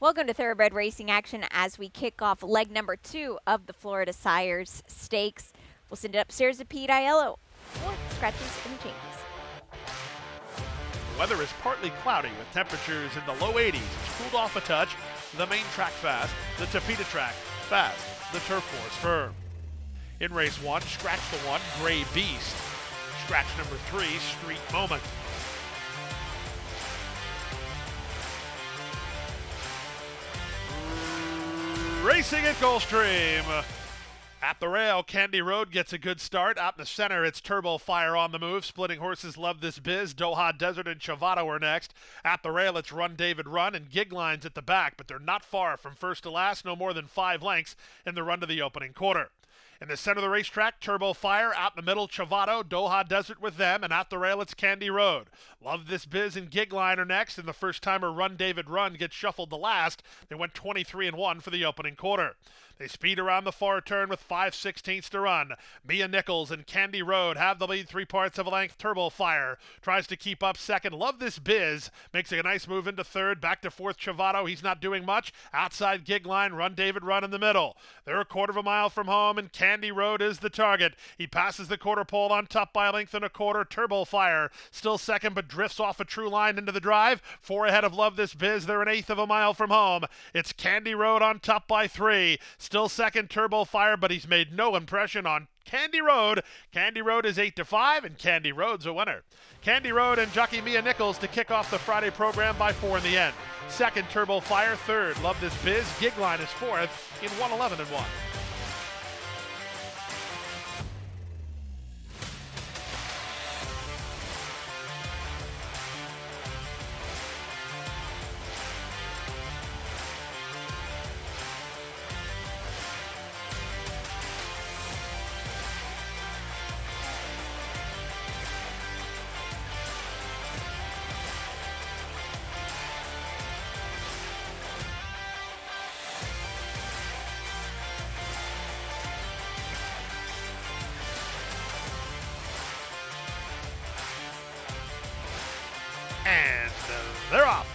Welcome to Thoroughbred Racing action as we kick off leg number 2 of the Florida Sires Stakes. We'll send it upstairs to Pete Aiello for scratches and changes. The weather is partly cloudy with temperatures in the low 80s. It's cooled off a touch. The main track fast, the Tapeta track fast, the turf course firm. In race 1, scratch the 1, Gray Beast. Scratch number 3, Street Moment. Racing at Gulfstream. At the rail, Candy Road gets a good start. Out in the center, it's Turbo Fire on the move. Splitting Horses Love This Biz. Doha Desert and Chavado are next. At the rail, it's Run David Run and Gig Lines at the back, but they're not far from first to last, no more than 5 lengths in the run to the opening quarter. In the center of the racetrack, Turbo Fire. Out in the middle, Chavado, Doha Desert with them. And at the rail, it's Candy Road. Love This Biz and Gig Line are next. And the first timer, Run David Run, gets shuffled to last. They went 23-1 for the opening quarter. They speed around the far turn with 5/16 to run. Mia Nichols and Candy Road have the lead 3/4 of a length. Turbo Fire tries to keep up second. Love This Biz makes a nice move into third. Back to fourth, Chavado. He's not doing much. Outside Gig Line, Run David Run in the middle. They're a quarter of a mile from home, and Candy Road is the target. He passes the quarter pole on top by a length and a quarter. Turbo Fire still second, but drifts off a true line into the drive. 4 ahead of Love This Biz. They're an eighth of a mile from home. It's Candy Road on top by 3. Still second, Turbo Fire, but he's made no impression on Candy Road. Candy Road is 8-5, and Candy Road's a winner. Candy Road and jockey Mia Nichols to kick off the Friday program by 4 in the end. Second, Turbo Fire. Third, Love This Biz. Gig Line is fourth in 1:11-1. And they're off.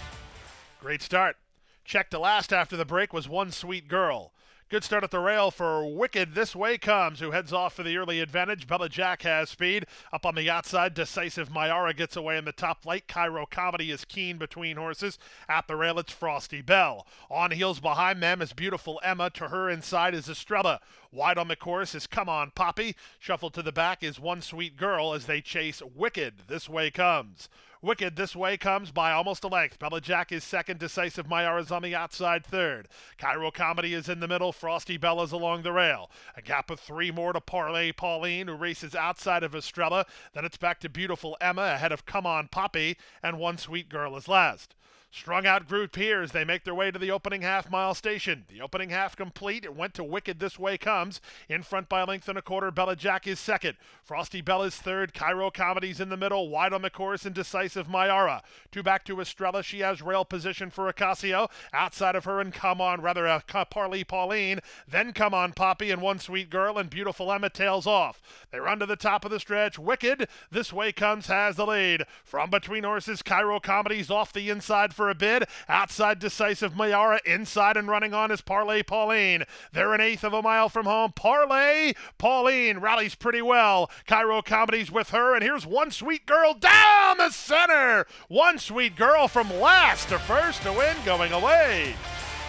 Great start. Check to last after the break was One Sweet Girl. Good start at the rail for Wicked This Way Comes, who heads off for the early advantage. Bella Jack has speed. Up on the outside, Decisive Mayara gets away in the top flight. Cairo Comedy is keen between horses. At the rail, it's Frosty Belle. On heels behind them is Beautiful Emma. To her inside is Estrella. Wide on the course is Come On Poppy. Shuffled to the back is One Sweet Girl as they chase Wicked This Way Comes. Wicked This Way Comes by almost a length. Bella Jack is second. Decisive Mayara's on the outside third. Cairo Comedy is in the middle. Frosty Bella's along the rail. A gap of 3 more to Parlay Pauline, who races outside of Estrella. Then it's back to Beautiful Emma ahead of Come On Poppy, and One Sweet Girl is last. Strung out group here as they make their way to the opening half-mile station. The opening half complete. It went to Wicked This Way Comes. In front by a length and a quarter, Bella Jack is second. Frosty Bella's third. Cairo Comedy's in the middle. Wide on the course and Decisive Mayara. 2 back to Estrella. She has rail position for Ocasio. Outside of her and Parlay Pauline. Then Come On Poppy and One Sweet Girl, and Beautiful Emma tails off. They run to the top of the stretch. Wicked This Way Comes has the lead. From between horses, Cairo Comedy's off the inside for a bid. Outside, Decisive Mayara. Inside and running on is Parlay Pauline. They're an eighth of a mile from home. Parlay Pauline rallies pretty well. Cairo Comedy's with her, and here's One Sweet Girl down the center. One Sweet Girl from last to first to win, going away.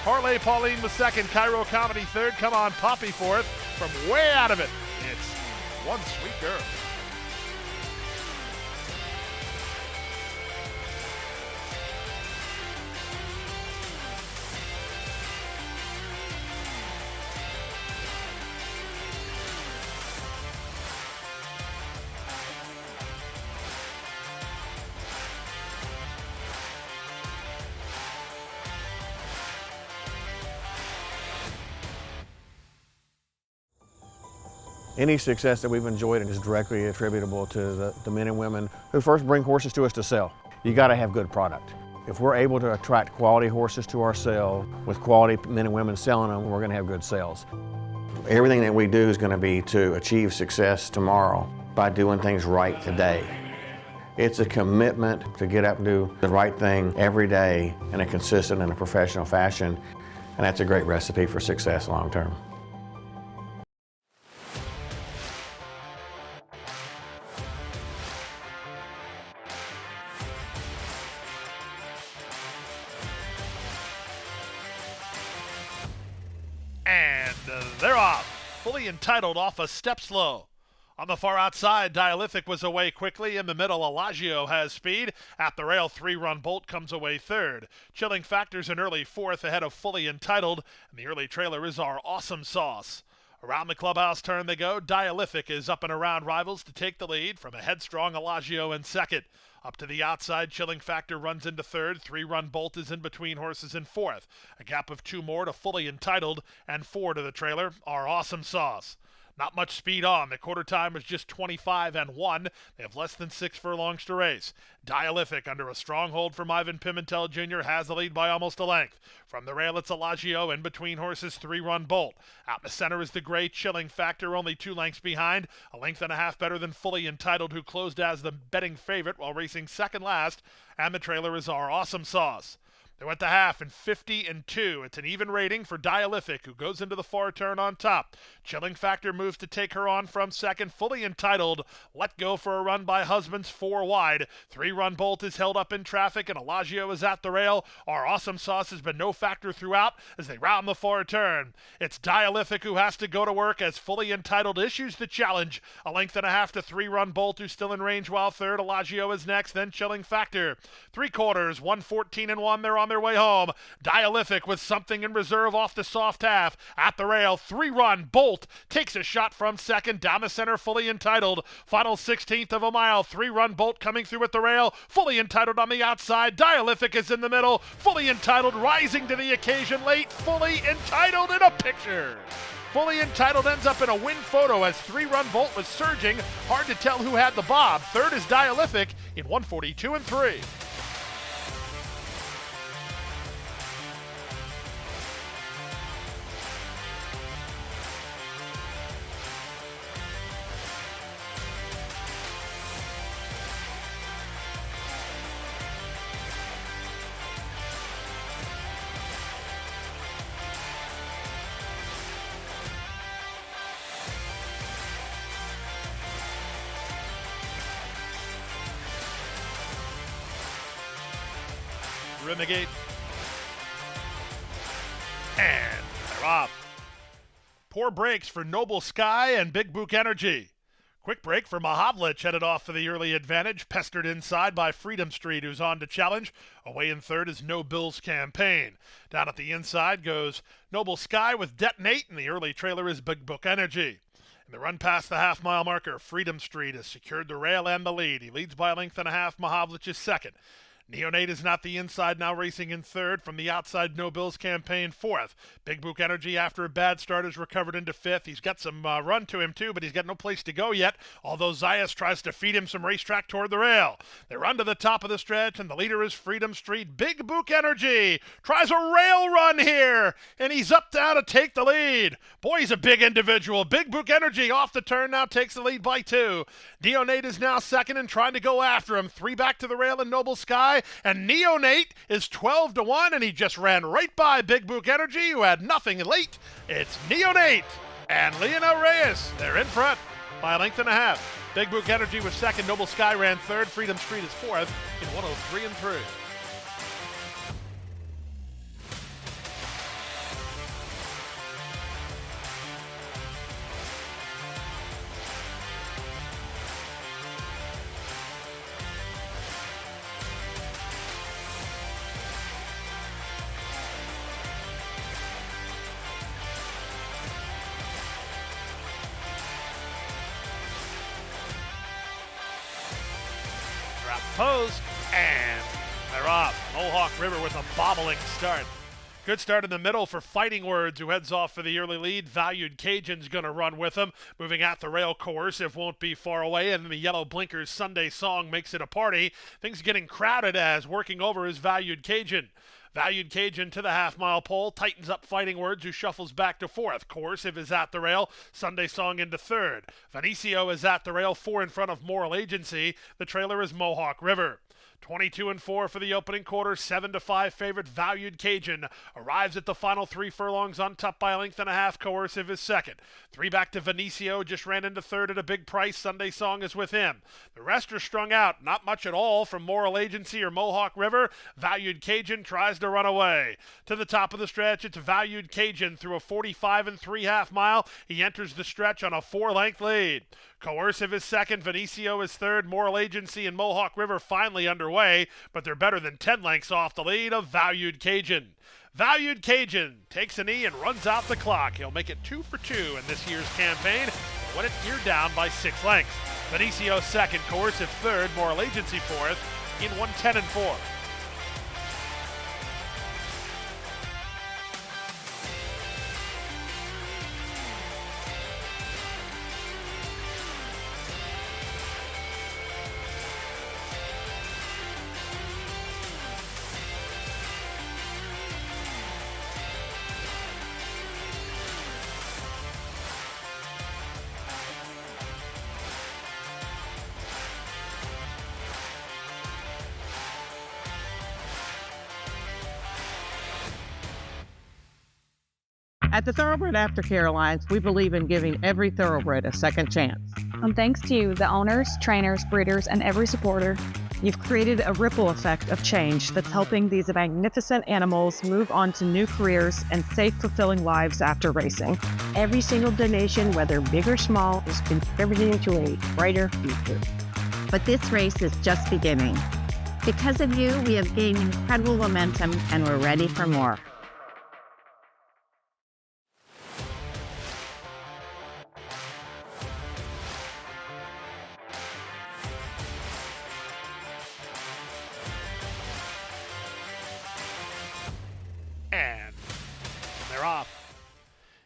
Parlay Pauline was second. Cairo Comedy third. Come On Poppy fourth. From way out of it, it's One Sweet Girl. Any success that we've enjoyed is directly attributable to the men and women who first bring horses to us to sell. You got to have good product. If we're able to attract quality horses to our sale with quality men and women selling them, we're going to have good sales. Everything that we do is going to be to achieve success tomorrow by doing things right today. It's a commitment to get up and do the right thing every day in a consistent and a professional fashion, and that's a great recipe for success long term. And they're off. Fully entitled off a step slow. On the far outside, Dialythic was away quickly. In the middle, Elagio has speed. At the rail, 3-run Bolt comes away third. Chilling Factor's an early fourth ahead of Fully Entitled, and the early trailer is our Awesome Sauce. Around the clubhouse turn they go. Dialythic is up and around rivals to take the lead from a headstrong Elagio in second. Up to the outside, Chilling Factor runs into third. 3-run Bolt is in between horses in fourth. A gap of 2 more to Fully Entitled, and 4 to the trailer, our Awesome Sauce. Not much speed on. The quarter time was just 25-1. They have less than 6 furlongs to race. Dialythic, under a strong hold from Ivan Pimentel Jr., has the lead by almost a length. From the rail, it's Elagio. In between horses, 3-run Bolt. Out in the center is the gray Chilling Factor, only 2 lengths behind. A length and a half better than Fully Entitled, who closed as the betting favorite while racing second last. And the trailer is our Awesome Sauce. They went to half in 50-2. It's an even rating for Dialythic, who goes into the far turn on top. Chilling Factor moves to take her on from second. Fully Entitled, let go for a run by Husbands 4 wide. 3-run Bolt is held up in traffic, and Elagio is at the rail. Our Awesome Sauce has been no factor throughout as they round the far turn. It's Dialythic who has to go to work as Fully Entitled issues the challenge. A length and a half to 3-run Bolt, who's still in range, while third. Elagio is next, then Chilling Factor. 3/4, 1:14-1. They're on their way home. Dialythic with something in reserve off the soft half. At the rail, 3-run Bolt takes a shot from second. Down the center, Fully Entitled. Final 16th of a mile. 3-run Bolt coming through at the rail. Fully Entitled on the outside. Dialythic is in the middle. Fully Entitled rising to the occasion late. Fully Entitled in a picture. Fully Entitled ends up in a win photo as 3-run Bolt was surging. Hard to tell who had the bob. Third is Dialythic in 1:42-3. Renegade. And they're off. Poor breaks for Noble Sky and Big Book Energy. Quick break for Mahavlich, headed off for the early advantage, pestered inside by Freedom Street, who's on to challenge. Away in third is No Bill's Campaign. Down at the inside goes Noble Sky with Detonate, and the early trailer is Big Book Energy. In the run past the half-mile marker, Freedom Street has secured the rail and the lead. He leads by a length and a half. Mahavlich is second. Neonate is not the inside, now racing in third. From the outside, No Bill's Campaign fourth. Big Book Energy, after a bad start, has recovered into fifth. He's got some run to him, too, but he's got no place to go yet, although Zayas tries to feed him some racetrack toward the rail. They run to the top of the stretch, and the leader is Freedom Street. Big Book Energy tries a rail run here, and he's up now to take the lead. Boy, he's a big individual. Big Book Energy off the turn now takes the lead by 2. Neonate is now second and trying to go after him. 3 back to the rail in Noble Sky. And Neonate is 12-1, and he just ran right by Big Book Energy, who had nothing late. It's Neonate and Leonel Reyes. They're in front by a length and a half. Big Book Energy was second. Noble Sky ran third. Freedom Street is fourth in 1:03-3. Post, and they're off. Mohawk River with a bobbling start. Good start in the middle for Fighting Words, who heads off for the early lead. Valued Cajun's going to run with him. Moving at the rail, Coercive won't be far away, and the Yellow Blinkers Sunday Song makes it a party. Things getting crowded as working over is Valued Cajun. Valued Cajun to the half-mile pole, tightens up Fighting Words, who shuffles back to fourth. Coercive is at the rail, Sunday Song into third. Venicio is at the rail, 4 in front of Moral Agency. The trailer is Mohawk River. 22-4 for the opening quarter, 7-5 favorite Valued Cajun arrives at the final 3 furlongs on top by a length and a half. Coercive is second. 3 back to Venicio, just ran into third at a big price. Sunday Song is with him. The rest are strung out, not much at all from Moral Agency or Mohawk River. Valued Cajun tries to run away. To the top of the stretch, it's Valued Cajun through a 45 3/2 mile. He enters the stretch on a 4-length lead. Coercive is second, Venicio is third, Moral Agency and Mohawk River finally underway, but they're better than 10 lengths off the lead of Valued Cajun. Valued Cajun takes a knee and runs out the clock. He'll make it 2 for 2 in this year's campaign, but when it geared down by 6 lengths. Venicio second, Coercive third, Moral Agency fourth in 110-4. At the Thoroughbred Aftercare Alliance, we believe in giving every thoroughbred a second chance. And thanks to you, the owners, trainers, breeders, and every supporter, you've created a ripple effect of change that's helping these magnificent animals move on to new careers and safe, fulfilling lives after racing. Every single donation, whether big or small, is contributing to a brighter future. But this race is just beginning. Because of you, we have gained incredible momentum and we're ready for more. And they're off.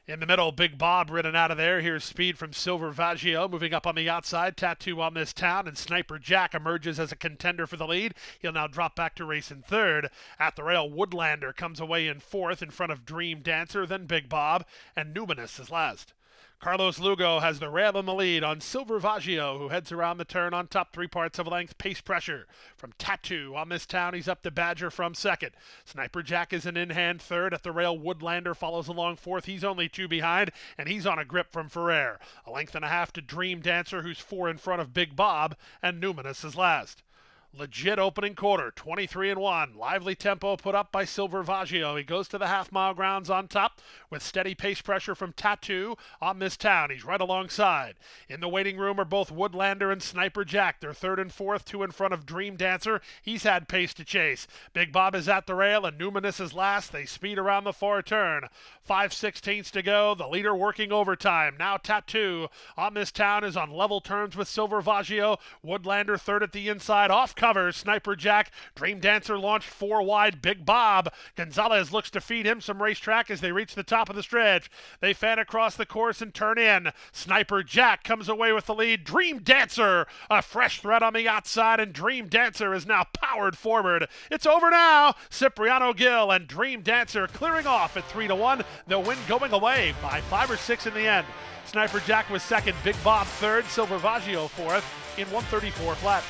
In the middle, Big Bob ridden out of there. Here's speed from Silver Vaggio moving up on the outside. Tattoo on this town, and Sniper Jack emerges as a contender for the lead. He'll now drop back to race in third. At the rail, Woodlander comes away in fourth in front of Dream Dancer, then Big Bob, and Numinous is last. Carlos Lugo has the rail in the lead on Silver Vaggio, who heads around the turn on top 3/4 of a length. Pace pressure from Tattoo on this town. He's up to Badger from second. Sniper Jack is an in-hand third. At the rail, Woodlander follows along fourth. He's only 2 behind, and he's on a grip from Ferrer. A length and a half to Dream Dancer, who's 4 in front of Big Bob, and Numinous is last. Legit opening quarter, 23-1. Lively tempo put up by Silver Vaggio. He goes to the half-mile grounds on top with steady pace pressure from Tattoo on this town. He's right alongside. In the waiting room are both Woodlander and Sniper Jack. They're third and fourth, 2 in front of Dream Dancer. He's had pace to chase. Big Bob is at the rail and Numinous is last. They speed around the far turn. 5/16 to go. The leader working overtime. Now Tattoo on this town is on level terms with Silver Vaggio. Woodlander third at the inside. Off cover, Sniper Jack. Dream Dancer launched 4 wide. Big Bob. Gonzalez looks to feed him some racetrack as they reach the top of the stretch. They fan across the course and turn in. Sniper Jack comes away with the lead. Dream Dancer, a fresh threat on the outside, and Dream Dancer is now powered forward. It's over now. Cipriano Gill and Dream Dancer clearing off at 3-1. The win going away by 5 or 6 in the end. Sniper Jack was second. Big Bob third. Silver Vaggio fourth in 134 flat.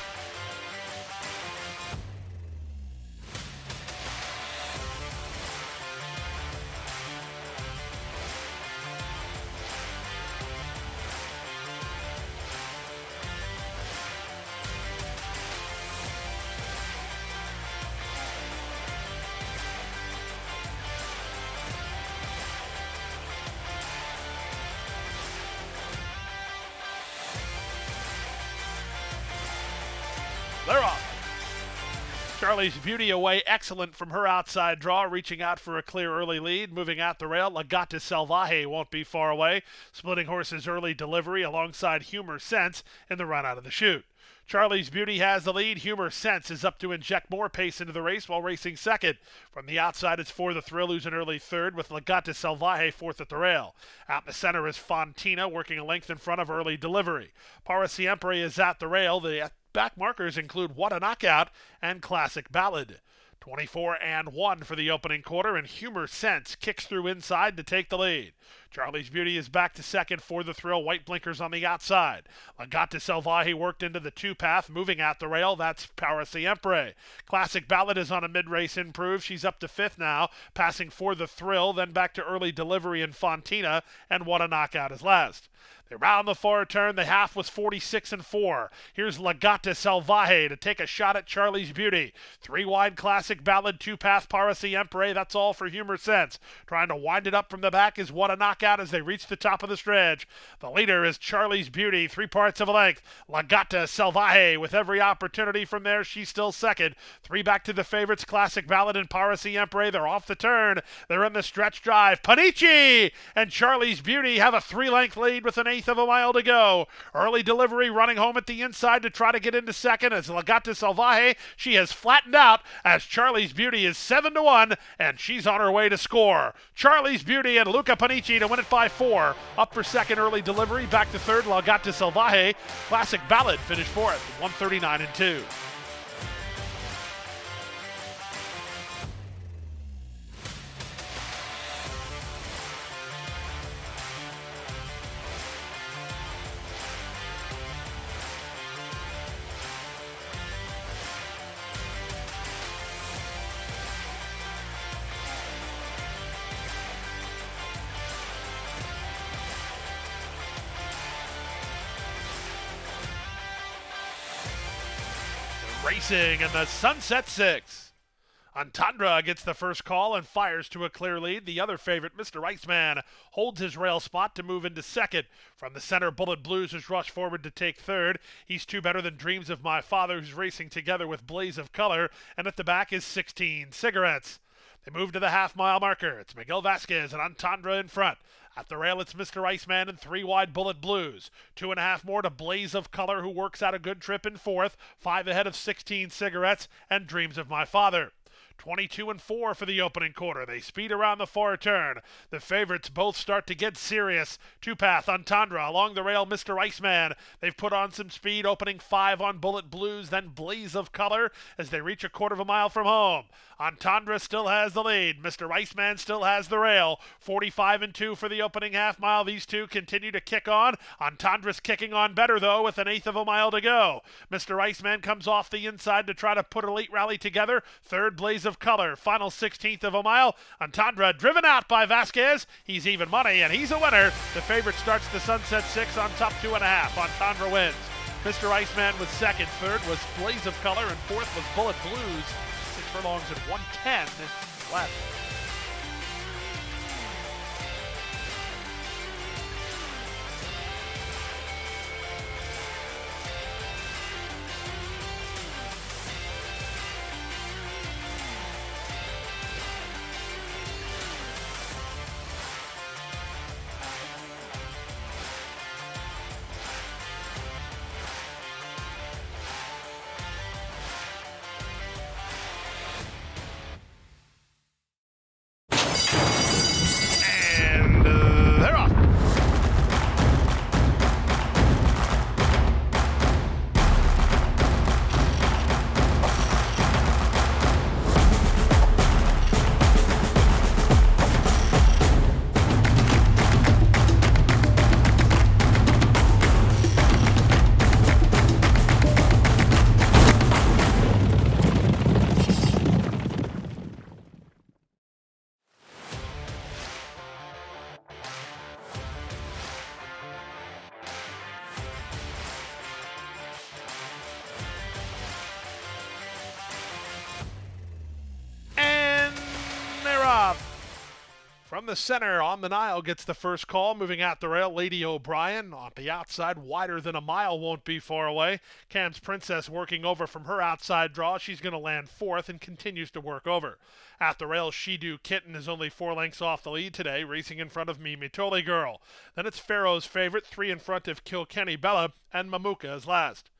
They're off. Charlie's Beauty away, excellent from her outside draw, reaching out for a clear early lead. Moving out the rail, Legata Salvaje won't be far away, splitting horses early delivery alongside Humor Sense in the run out of the chute. Charlie's Beauty has the lead. Humor Sense is up to inject more pace into the race while racing second. From the outside, it's For the Thrill, who's an early third, with Legata Salvaje fourth at the rail. Out in the center is Fontina, working a length in front of early delivery. Para Siempre is at the rail. The back markers include What a Knockout and Classic Ballad. 24-1 for the opening quarter, and Humor Sense kicks through inside to take the lead. Charlie's Beauty is back to second for the thrill. White blinkers on the outside. Legata Selvaje worked into the two-path, moving at the rail. That's Para Siempre. Classic Ballad is on a mid-race improve. She's up to fifth now, passing for the thrill, then back to Early Delivery in Fontina, and What a Knockout is last. They round the far turn. The half was 46-4. Here's Legata Selvaje to take a shot at Charlie's Beauty. Three wide Classic Ballad, two-path Para Siempre. That's all for Humor Sense. Trying to wind it up from the back is What a Knockout as they reach the top of the stretch. The leader is Charlie's Beauty, 3 parts of a length. Legata Selvaje with every opportunity from there. She's still second. 3 back to the favorites, Classic Ballad and Para Siempre. They're off the turn. They're in the stretch drive. Panici and Charlie's Beauty have a 3-length lead with an eighth of a mile to go. Early Delivery running home at the inside to try to get into second as Legata Selvaje. She has flattened out as Charlie's Beauty is 7-1 and she's on her way to score. Charlie's Beauty and Luca Panici to win it by 4. Up for second, Early Delivery. Back to third, Legata Selvaje. Classic Ballad finished fourth, 139-2. Racing in the Sunset 6. Entendre gets the first call and fires to a clear lead. The other favorite, Mr. Iceman, holds his rail spot to move into second. From the center, Bullet Blues has rushed forward to take third. He's 2 better than Dreams of My Father, who's racing together with Blaze of Color. And at the back is 16 Cigarettes. They move to the half-mile marker. It's Miguel Vasquez and Entendre in front. At the rail, it's Mr. Iceman and 3 wide Bullet Blues. 2.5 more to Blaze of Color, who works out a good trip in fourth. 5 ahead of 16 Cigarettes and Dreams of My Father. 22-4 for the opening quarter. They speed around the far turn. The favorites both start to get serious. Two-path Entendre along the rail, Mr. Iceman. They've put on some speed, opening 5 on Bullet Blues, then Blaze of Color as they reach a quarter of a mile from home. Entendre still has the lead. Mr. Iceman still has the rail. 45-2 for the opening half mile. These two continue to kick on. Entendre's kicking on better, though, with an eighth of a mile to go. Mr. Iceman comes off the inside to try to put a late rally together. Third, Blaze of Color. Final 16th of a mile. Entendre driven out by Vasquez. He's even money, and he's a winner. The favorite starts the Sunset 6 on top 2.5. Entendre wins. Mr. Iceman was second. Third was Blaze of Color, and fourth was Bullet Blues. 6 furlongs at 110 left. They're off. From the center, On the Nile gets the first call, moving out the rail. Lady O'Brien on the outside, wider than a mile, won't be far away. Cam's Princess working over from her outside draw. She's going to land fourth and continues to work over. At the rail, She Do Kitten is only 4 lengths off the lead today, racing in front of Mimi Tolly Girl. Then it's Pharaoh's favorite, 3 in front of Kilkenny Bella, and Mamuka is last.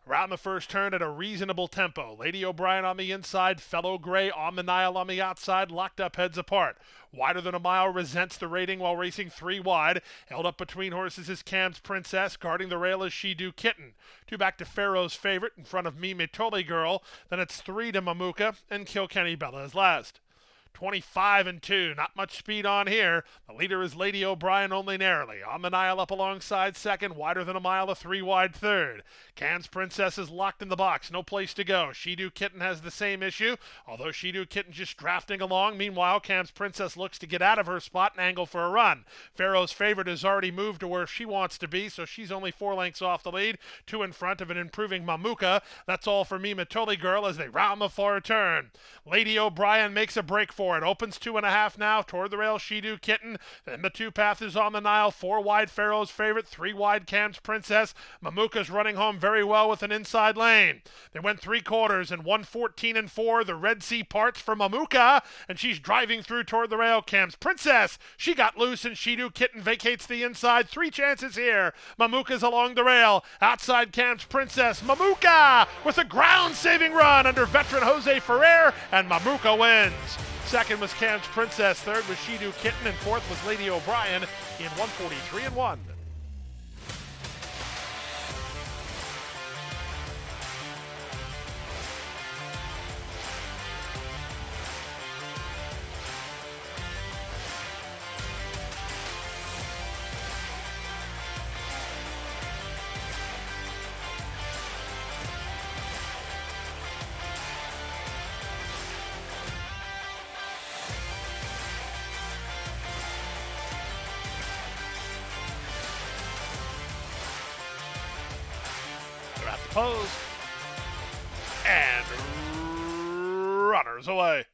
Around the first turn at a reasonable tempo. Lady O'Brien on the inside, Fellow Gray on the Nile on the outside, locked up heads apart. Wider than a mile resents the rating while racing 3 wide. Held up between horses is Cam's Princess. Guarding the rail is She Do Kitten. 2 back to Pharaoh's Favorite in front of Me Mitoli Girl. Then it's 3 to Mamuka and Kilkenny Bella is last. 25 and 2, not much speed on here. The leader is Lady O'Brien only narrowly. On the Nile up alongside second, wider than a mile, a 3 wide third. Cam's Princess is locked in the box, no place to go. She Do Kitten has the same issue, although She Do Kitten just drafting along. Meanwhile, Cam's Princess looks to get out of her spot and angle for a run. Pharaoh's Favorite has already moved to where she wants to be, so she's only 4 lengths off the lead, 2 in front of an improving Mamuka. That's all for Me Mitoli Girl as they round the far turn. Lady O'Brien makes a break for it. Opens 2.5 now. Toward the rail, She Do Kitten. Then the 2 path is on the Nile. 4 wide, Pharaoh's Favorite. 3 wide, Cam's Princess. Mamuka's running home very well with an inside lane. They went 3 quarters and 1:14 and 4. The Red Sea parts for Mamuka, and she's driving through toward the rail. Cam's Princess. She got loose, and She Do Kitten vacates the inside. 3 chances here. Mamuka's along the rail. Outside Cam's Princess. Mamuka with a ground-saving run under veteran Jose Ferrer, and Mamuka wins. Second was Cam's Princess, third was She Do Kitten, and fourth was Lady O'Brien in 1:43 and 1. At the post, and runners away.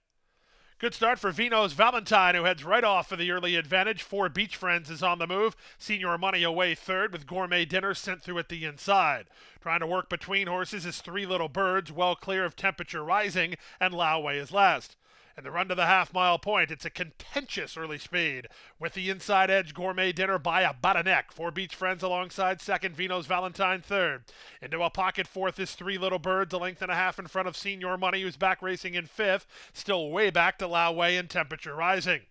Good start for Vino's Valentine, who heads right off for the early advantage. 4 Beach Friends is on the move. Senior Money away third, with Gourmet Dinner sent through at the inside. Trying to work between horses is 3 Little Birds, well clear of Temperature Rising, and Laoway is last. And the run to the half-mile point, it's a contentious early speed. With the inside edge, Gourmet Dinner by about a neck. 4 Beach Friends alongside second, Vino's Valentine third. Into a pocket fourth is 3 Little Birds, a length and a half in front of Senior Money, who's back racing in fifth. Still way back to Laoway and Temperature Rising.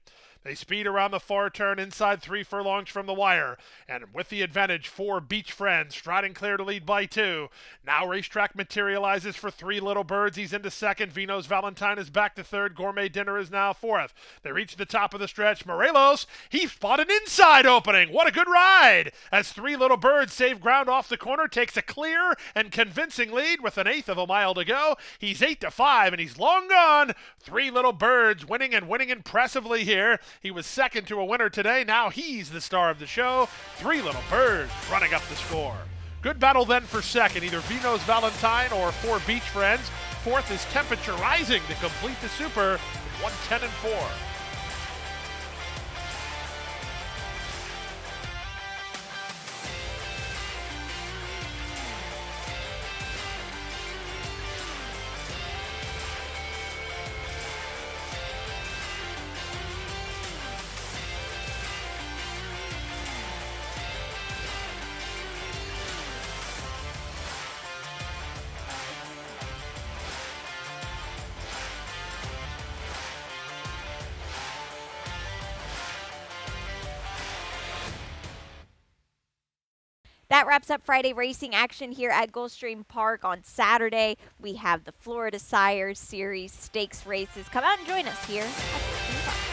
They speed around the far turn inside 3 furlongs from the wire. And with the advantage, 4 Beach Friends striding clear to lead by 2. Now Racetrack materializes for 3 Little Birds. He's into second. Vino's Valentine is back to third. Gourmet Dinner is now fourth. They reach the top of the stretch. Morelos, he spotted an inside opening. What a good ride! As 3 Little Birds save ground off the corner, takes a clear and convincing lead with 1/8 of a mile to go. He's 8-5 and he's long gone. 3 Little Birds winning and winning impressively here. He was second to a winner today. Now he's the star of the show. 3 Little Birds running up the score. Good battle then for second, either Vino's Valentine or 4 Beach Friends. Fourth is Temperature Rising to complete the super, 110 and 4. That wraps up Friday racing action here at Gulfstream Park. On Saturday, we have the Florida Sires Series Stakes races. Come out and join us here at Gulfstream Park.